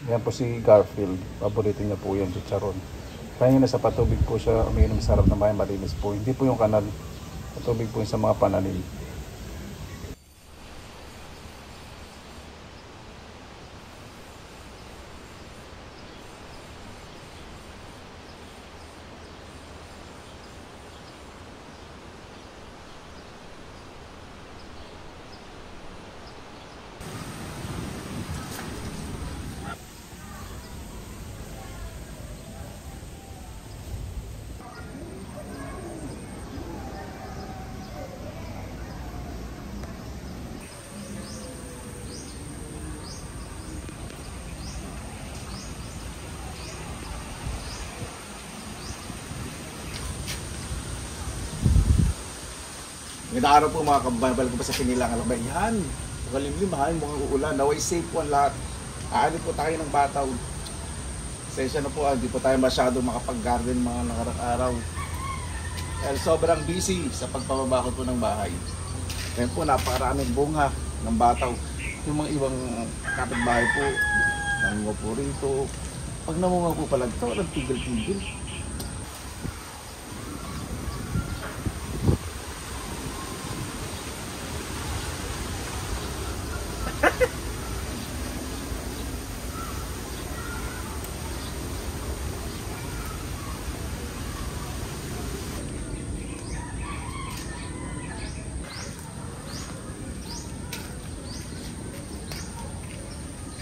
Yan po si Garfield. Paborito niya po yan, chicharon. Kaya nga nasa patubig po siya umiinom sa harap ng bahay, malinis po. Hindi po yung kanal. Patubig po yung sa mga pananim. Ngayong araw po mga kababayan, balik ko pa sa Pinilang Alabay. Yan, makalimlim, mahal, mukhang uulan. Naway safe po ang lahat. Aanin po tayo ng Bataw. Sensya na po, hindi po tayo masyado makapag-garden mga nakarang araw. Dahil sobrang busy sa pagpapabakod po ng bahay. Ngayon po, napakaraming bunga ng Bataw. Yung mga ibang kapitbahay po, namunga po rito. Pag namunga po pala ito, walang tigil-tigil.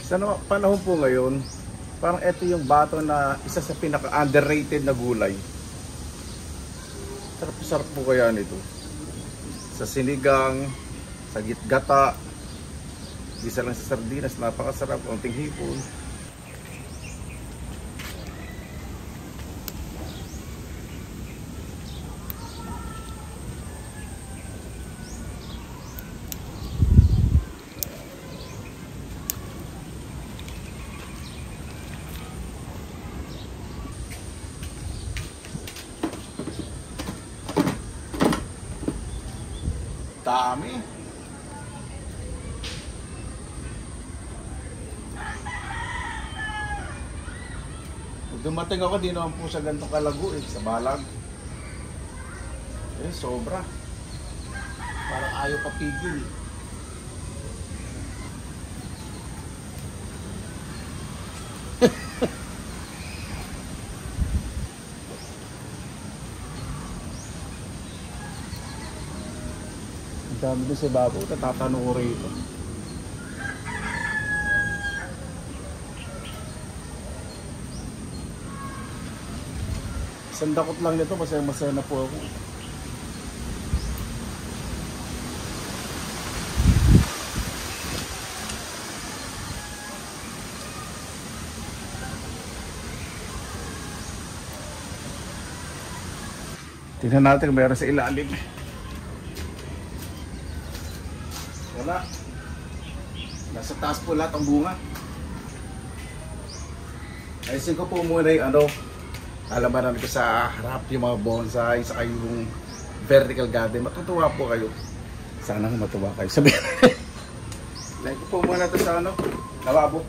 Sa panahon po ngayon, parang ito yung bato na isa sa pinaka-underrated na gulay. Sarap-sarap po kaya nito. Sa sinigang, sa gitgata, isa lang sa sardinas, napakasarap, konting hipon. Dami. Pag dumating ako, di naman po sa ganitong kalago sa balag. Sobra. Parang ayaw papigil. Ang dami doon sa babaw, natatanong ko rito. Isang dakot lang nito, masaya na po ako. Tingnan natin kung meron sa ilalim. Wala. Nasa taas po lahat ang bunga. Ayusin ko po muna yung alabanan ko sa harap, yung mga bonsai, saka yung vertical garden. Matutuwa po kayo. Sana matuwa kayo. Sabihin. Like ko po muna ito sa lavabo.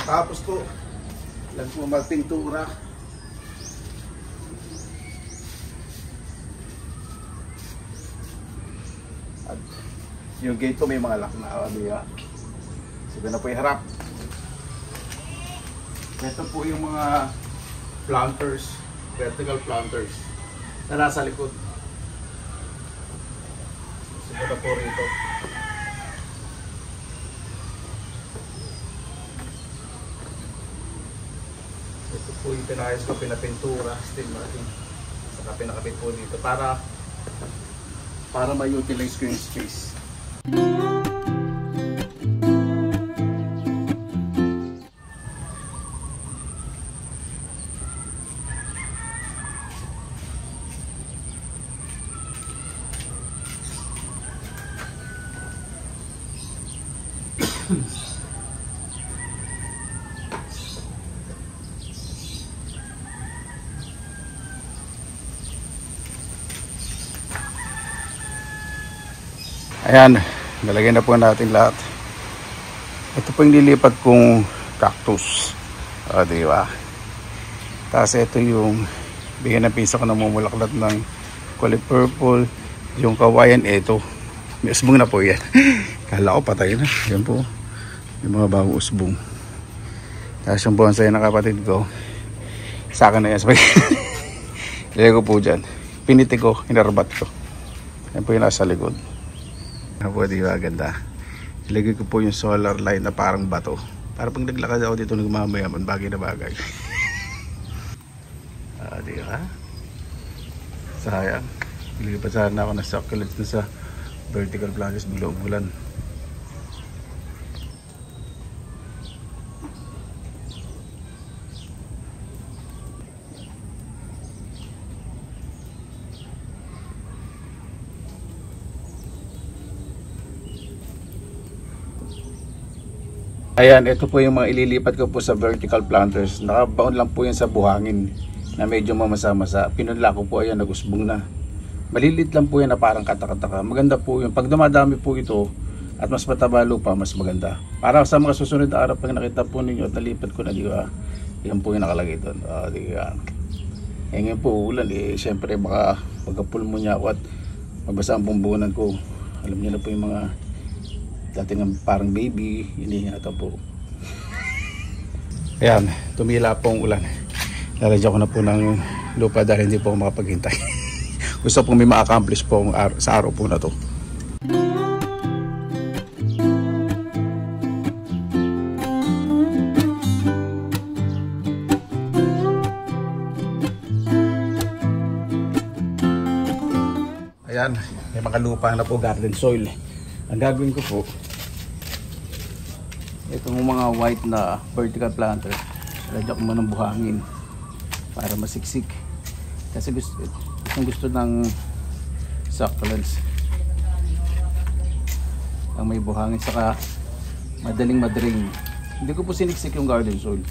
Tapos po, lang po magpintura. At yung gate ko may mga lock na aliya. Sige na po yung harap. Ito po yung mga planters, vertical planters na nasa likod. Sige na po rito. Ito po yung pinayos ko, pinapintura, still natin. Saka pinakabit po dito para ma-utilize ko yung space. Ayan, nalagyan na po natin lahat. Ito po yung lilipat kong cactus. O, diba? Tapos ito yung bigyan ng piso ko na mumulaklat ng kulay purple. Yung kawayan, ito. May usbong na po yan. Kala ko patay na. Yan po. Yung mga bagong usbong. Tapos yung bonsai na kapatid ko. Sa akin na yan. Ilagay ko po dyan. Piniti ko, hinarbat ko. Yan po yung nasa likod. Ano po, diba? Ganda. Ilagay ko po yung solar light na parang bato. Para pag naglakad ako dito nagmamayaman, bagay na bagay. Diba? Sayang. Ililipat sana ako ng succulents na sa vertical planters, bigla umulan. Ayan, ito po yung mga ililipat ko po sa vertical planters. Nakabaon lang po yan sa buhangin na medyo mamasa-masa. Pinunla ko po, ayan, nagusbong na. Malilit lang po yan na parang katakataka. Maganda po yun. Pag dumadami po ito at mas mataba lupa, mas maganda. Para sa mga susunod na araw, pag nakita po ninyo at nalipat ko na, di ba? Yan po yung nakalagay doon. Di ba? Eh ngayon po ulan, syempre baka pagkapulmo niya ako at mabasa ang bumbunan ko. Alam niyo na po yung mga dating parang baby, inihata po. Ayan, tumila po ang ulan. Lalagyan ko na po ng lupa dahil hindi po ako makapaghintay. Gusto pong may ma-accomplish po sa araw po na to. Ayan, may mga lupa na po, garden soil. Ang gagawin ko po, itong mga white na vertical planter, lagyan ko muna ng buhangin para masiksik. Kasi gusto ng succulents ang may buhangin, saka madaling madrain. Hindi ko po siniksik yung garden soil.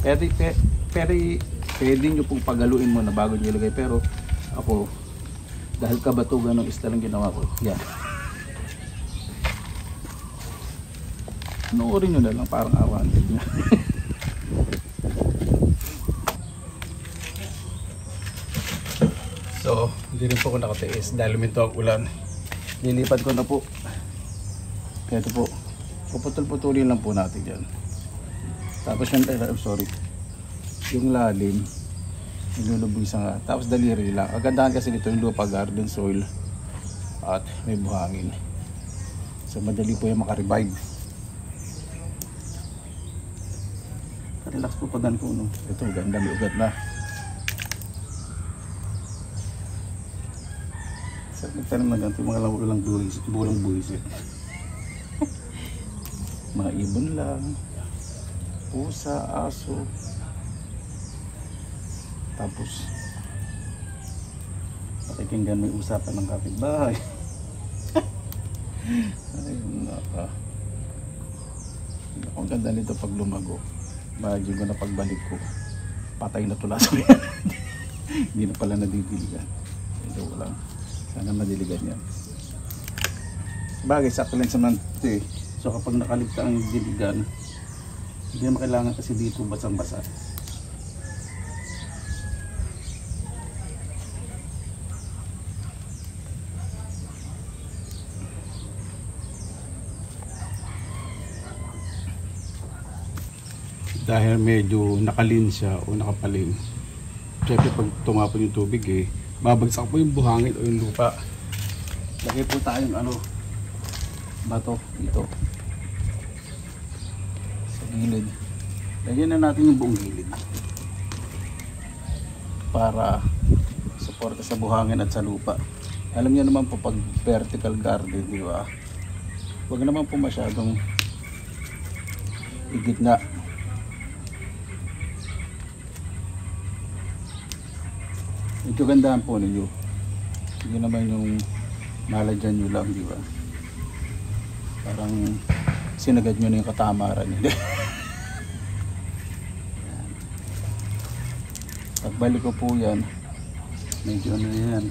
Pwede nyo pong pagaluin mo na bago nyo ilagay, pero ako dahil kabatugan ng isda lang ginawa ko. Yan. Noorin nyo na lang, parang awan. So, hindi rin po ako nakatiis dahil luminto ang ulan. Lilipat ko na po. Kaya ito po, puputol-putulin lang po natin dyan. Tapos yung lalim, nilulubog nga. Tapos daliri lang. Kagandahan kasi dito yung lupa, garden soil at may buhangin. So madali po yung makarevive. Relax po pagan ko, no? Ito, ganda, may ugat na. So nagtanong na ganito yung mga bulang buwisit. Mga ibon lang, pusa, aso. Tapos pakikinggan may usapan ng kapitbahay. Ayun na ka. Ang ganda nito pag lumago. Imagine ko na pagbalik ko, patay na tulaso yan. Hindi na pala nadidiligan. Ito ko lang. Sana madiligan yan. Bagay, sakto lang sa manti. So kapag nakaligta ang diligan, hindi na kailangan kasi dito basang-basa. Dahil medyo nakalin siya o nakapaling, syempre pag tumapon yung tubig babagsak po yung buhangin o yung lupa. Lagay po tayong bato dito sa gilid. Lagyan na natin yung buong gilid para suporta sa buhangin at sa lupa. Alam niyo naman po pag vertical garden, di ba? Huwag naman po masyadong igitna. Ito gandahan po ninyo. Hindi naman yung nalagyan nyo lang, di ba? Parang sinagad nyo na yung katamaran nyo. Pagbalik ko po yan, medyo ano yan,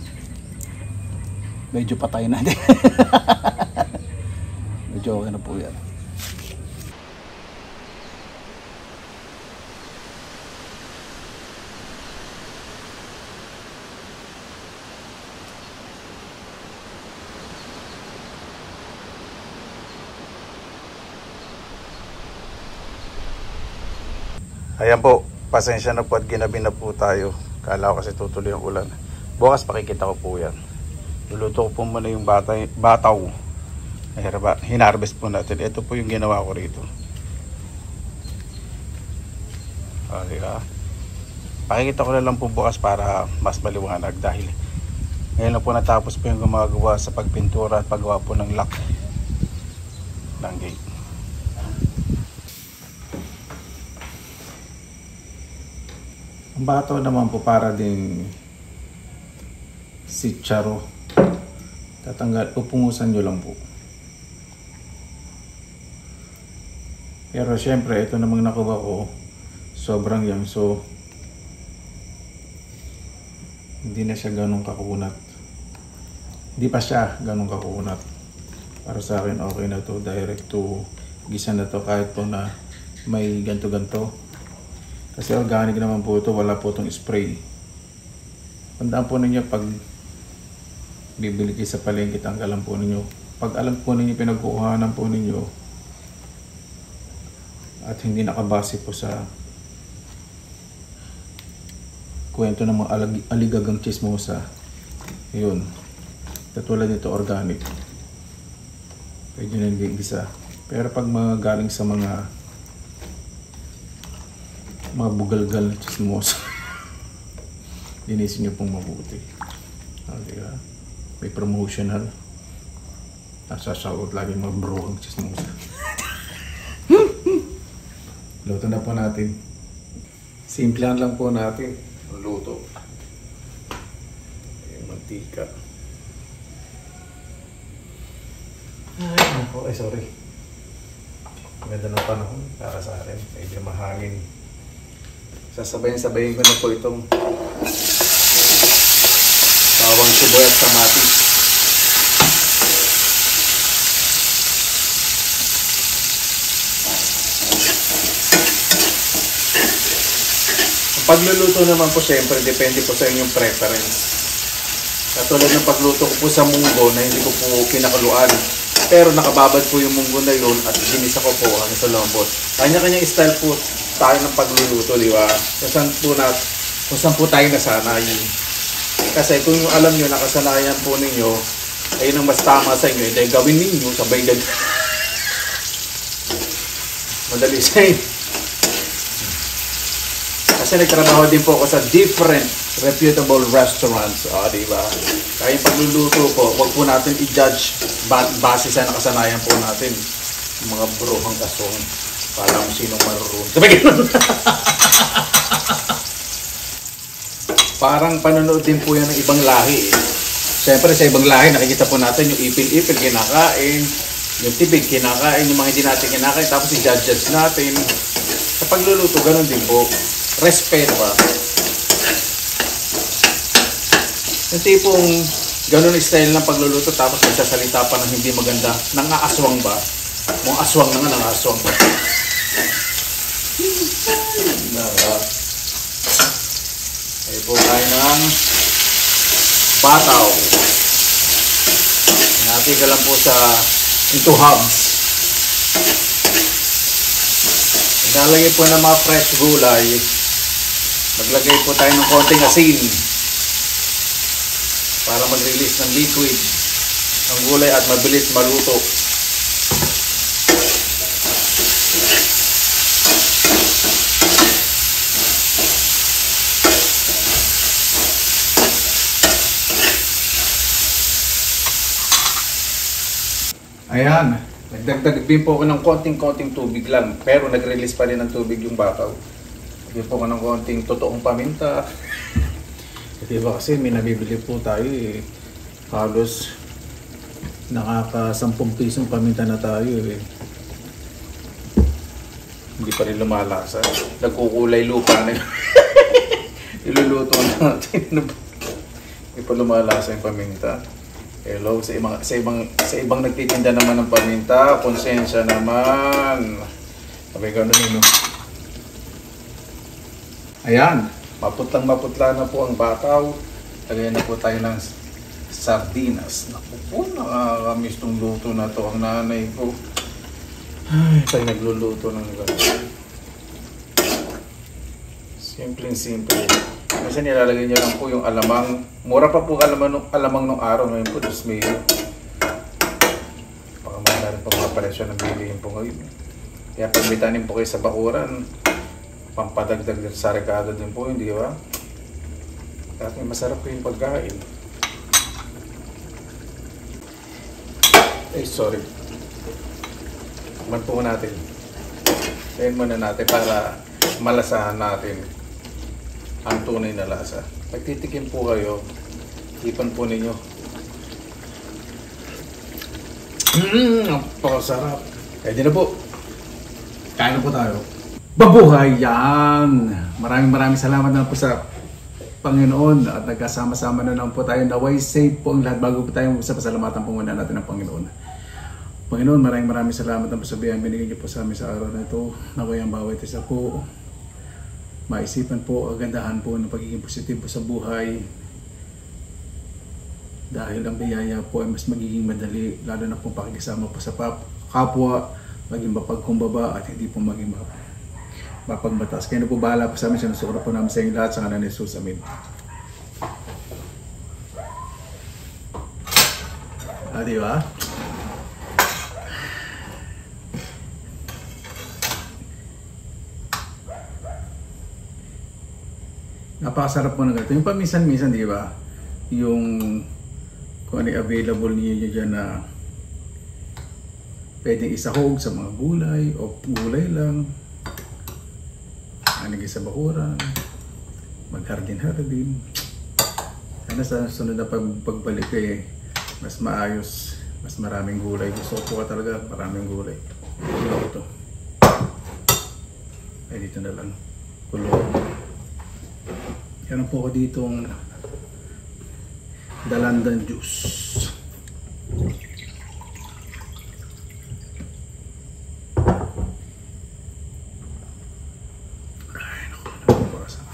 medyo patay na din. Medyo okay na po yan. Ayan po, pasensya na po at ginabi na po tayo. Kala ko kasi tutuloy ang ulan. Bukas pakikita ko po yan. Luluto ko po muna yung bataw. Hinarvest po natin. Ito po yung ginawa ko rito. Diba? Pakikita ko na lang po bukas para mas maliwanag dahil ngayon na po natapos po yung gumagawa sa pagpintura at paggawa po ng lock ng gate. Ang bato naman po para ding si Charo. Upungusan nyo lang po. Pero syempre, ito namang nakuha ko, sobrang yang. So, hindi na siya ganun kakunat. Hindi pa siya ganun kakunat. Para sa akin, okay na to. Direct to gisa na to kahit po na may ganto-ganto. Kasi organic naman po ito, wala po itong spray. Tandaan po ninyo pag bibili kayo sa palengke, tanggalan po ninyo. Pag alam po ninyo pinagkukuhanan po ninyo at hindi nakabase po sa kwento ng mga aligagang chismosa, yun, katulad nito organic, pwede na hindi isa. Pero pag mga galing sa mga bugalgal na chismosa, linisin nyo pong mabuti. Diba? May promotional, nasashout lagi mga bro ang chismosa. Luto na po natin. Simplihan lang po natin ang luto. Yung mantika. Ay, sorry. Ganda ng panahon para sa akin. Medyo mahangin. Sasabayin ko na po itong bawang sibuyas at kamatis. Ang pagluluto naman po syempre depende po sa inyong preference. Katulad ng pagluto ko po sa munggo na hindi ko po kinakuluan. Pero nakababad po yung munggo na yun at ginisa ko po hanggang sa lambot. Kanya-kanyang style po tayo ng pagluluto, di ba? Kung saan po tayo nasanay. Kasi kung yung alam nyo, nakasanayan po ninyo, ayun ang mas tama sa inyo, dahil gawin ninyo, sabay dag. Madali sa inyo. Kasi nagtrabaho din po ako sa different reputable restaurants, di ba? Kaya yung pagluluto po, wag po natin i-judge base sa nakasanayan po natin. Yung mga bruhang kasong, parang sinong marurun. Sabi ganun. Parang panonood din po yan ng ibang lahi. Siyempre sa ibang lahi, nakikita po natin yung ipil-ipil kinakain, yung tibig kinakain, yung mga hindi natin kinakain, tapos i-judge natin. Sa pagluluto, ganun din po. Respeto ba? Yung tipong ganun style ng pagluluto tapos nagsasalita pa ng hindi maganda, nang-aaswang ba? Mga aswang na nga, nang-aaswang ba? Ay po tayo ng bataw. Hinati ka lang po sa into halves. Ilalagay po ng mga fresh gulay. Maglagay po tayo ng konting asin para mag-release ng liquid ang gulay at mabilis maluto. Ayan, nagdagdag din po ako ng konting tubig lang, pero nag-release pa rin ng tubig yung bataw. Lagyan po ako ng konting totoong paminta. Diba kasi may nabibili po tayo halos Nakaka 10 pisong paminta na tayo eh. Hindi pa rin lumalasa. Nagkukulay lupa na. Iluluto natin. Hindi pa lumalasa yung paminta. Hello, sa ibang nagtitinda naman ng paminta, konsensya naman. Sabi ko ano nino. Ayan, maputla na po ang bataw. Lagyan na po tayo ng sardinas. Naku po, nakakamiss tong luto na to ang nanay ko. Ay, tayo nagluluto ng gano'n. Simple. Kasi nilalagay niyo lang po yung alamang. Mura pa po alamang nung araw. Ngayon po, Diyos may baka mahal rin po mga presyo na bilihin po ngayon. Kaya pagbitanin po kayo sa bakuran, pampadagdag sa rekado din po, hindi ba? Kasi masarap po yung pagkain. Eh, sorry. Tikman po natin. Tayin muna natin para malasahan natin ang tunay na lasa. Pagtitikim po kayo, ipan po ninyo. Napakasarap. Pwede na po. Kain na po tayo. Babuhay yan! Maraming salamat na po sa Panginoon at nagkasama-sama na lang po tayo. Naway safe po ang lahat. Bago po tayo sa pasalamatan po muna natin ng Panginoon. Panginoon, maraming salamat na po sa biyayang binigay niyo po sa amin sa araw na ito. Naway ang bawat isa po maisipan po, agandahan po ng pagiging positibo sa buhay. Dahil ang biyaya po ay mas magiging madali, lalo na kung pakikisama po sa kapwa, maging mapagkumbaba at hindi po maging mapagbatas. Kaya na po bahala po sa amin, sinusura po namin sa inyo lahat sa ngalan ni Jesus. Amen. Di ba? Napakasarap po na ganito. Yung paminsan-minsan, di ba? Yung kung ano available niyo dyan na pwedeng isahog sa mga gulay o gulay lang. Anigay sa bakuran. Maghardin-hardin. Sana sa sunod na pagbalik eh, mas maayos, mas maraming gulay. Gusto ko po talaga maraming gulay. Ito. Ay, dito na lang. Kulong. Meron po ako ditong dalandan juice. Ay, naku, napapakasan.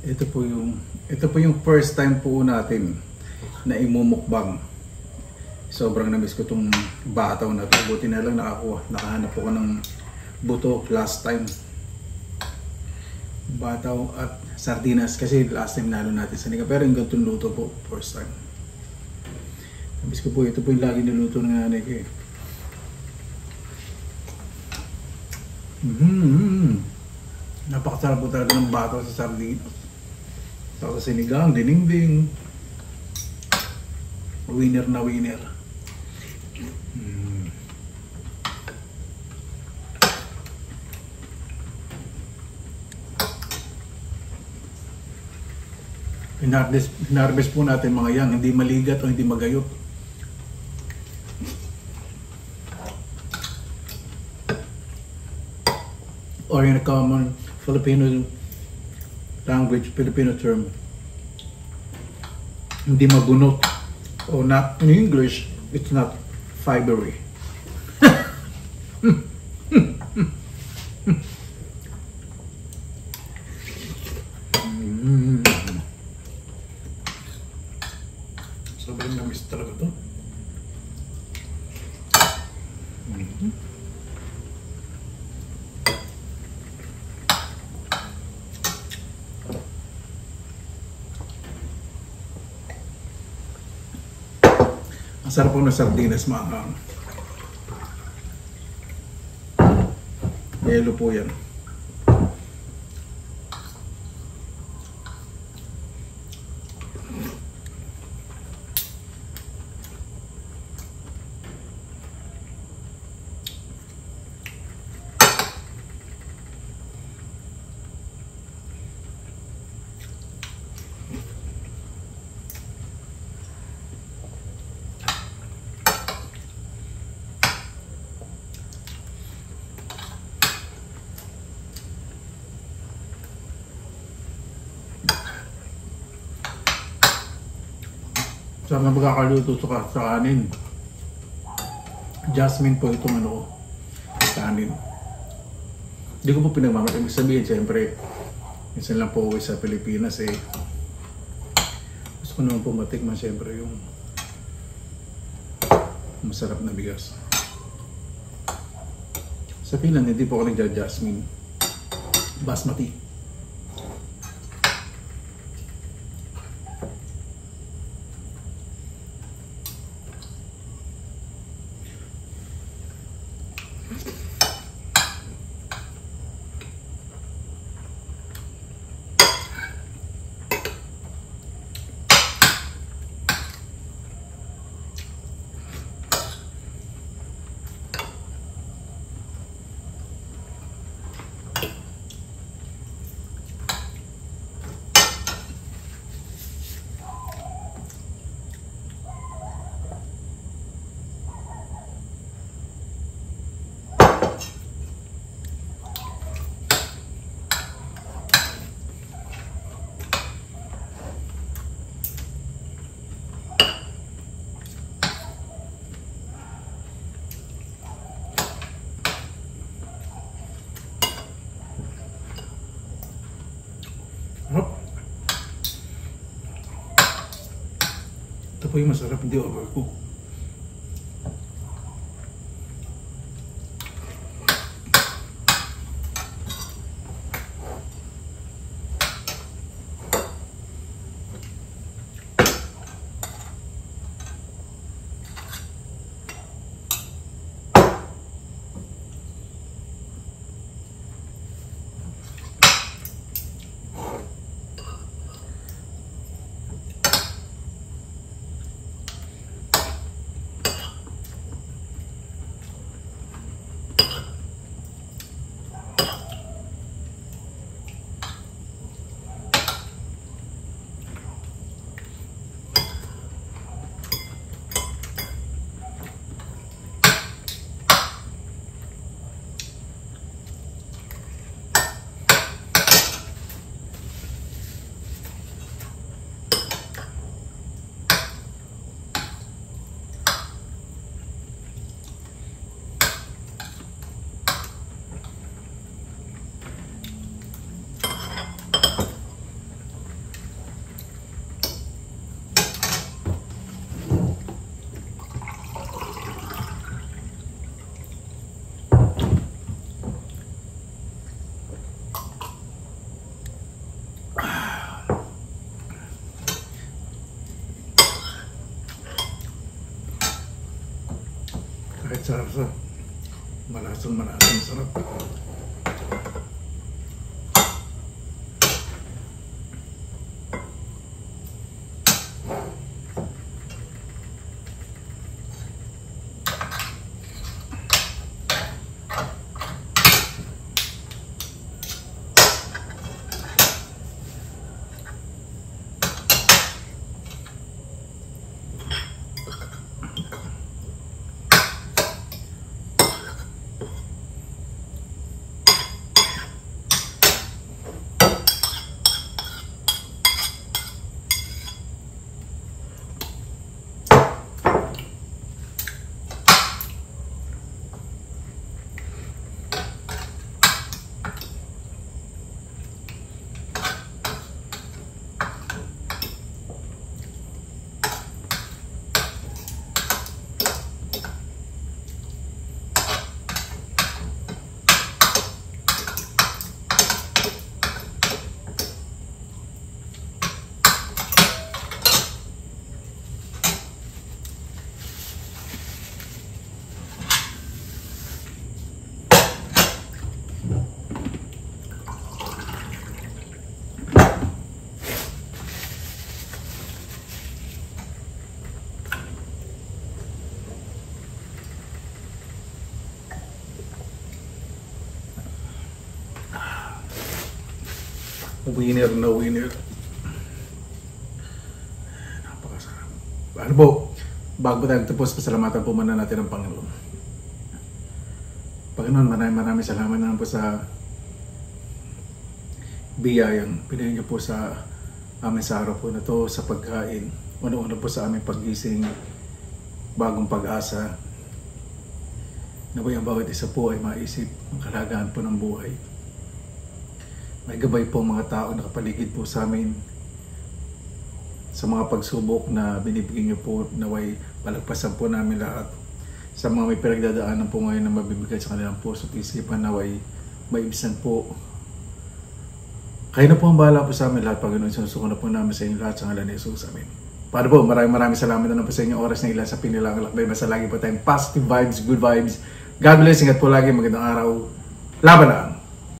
Ito po yung first time po natin na imumukbang. Sobrang namiss ko itong bataw na ito. Buti na lang nakahanap ko ng buto last time. Bataw at sardinas kasi last time nalo natin sa nika. Pero yung ganitong luto po, first time. Namiss ko po, ito po yung lagi niluto ng nanay ko eh. Napakasarap po talaga ng bataw sa sardinas. Sa sinigang, dinding. Winner na winner. Hinarvest po natin mga yan, hindi maligat o hindi magayot. Or in a common Filipino language, Filipino term, hindi mabunot. Or not in English, it's not fibery. Sobrang namis talaga to. Ang sarap po ng sardinas, mga yelo po yan. Sarap na pagkakaluto sa kanin. Jasmine po itong ano ko, kanin. Hindi ko po pinagmamalaki. Ibig sabihin, siyempre, minsan lang po uwi sa Pilipinas eh. Gusto ko naman po matikman siyempre yung masarap na bigas. Sa Finland, hindi po ako nagja-jasmine. Basmati. Sarap. Ito po yung masarap, hindi overcook. Kahit sarap, malasang sarap. Winner na winner. Napakasarap. Ano po, bago tayo tapos, pasalamatan po muna natin ang Panginoon. Panginoon, maraming salamat naman po sa biyayang pinigyan niyo po sa amin sa araw po na to, sa pagkain. una-una po sa aming paggising, bagong pag-asa. Naway ang bawat isa po ay maisip ang kalagahan po ng buhay. May gabay po ang mga tao na kapaligid po sa amin. Sa mga pagsubok na binibigyan niyo po, naway palagpasan po namin lahat. Sa mga may pinagdadaanan po ngayon na mabibigay sa kanilang puso at isipan, naway maibisan po. Kayo na po ang bahala po sa amin lahat, Panginoon. Sinusuko na po namin sa inyo lahat sa ngalan ni Jesus. Amen. Paano po, maraming salamat na po sa inyong oras na ilan sa Pinilang Lakbay. Basta lagi po tayong positive vibes, good vibes. God bless, ingat po lagi, magandang araw. Laban lang!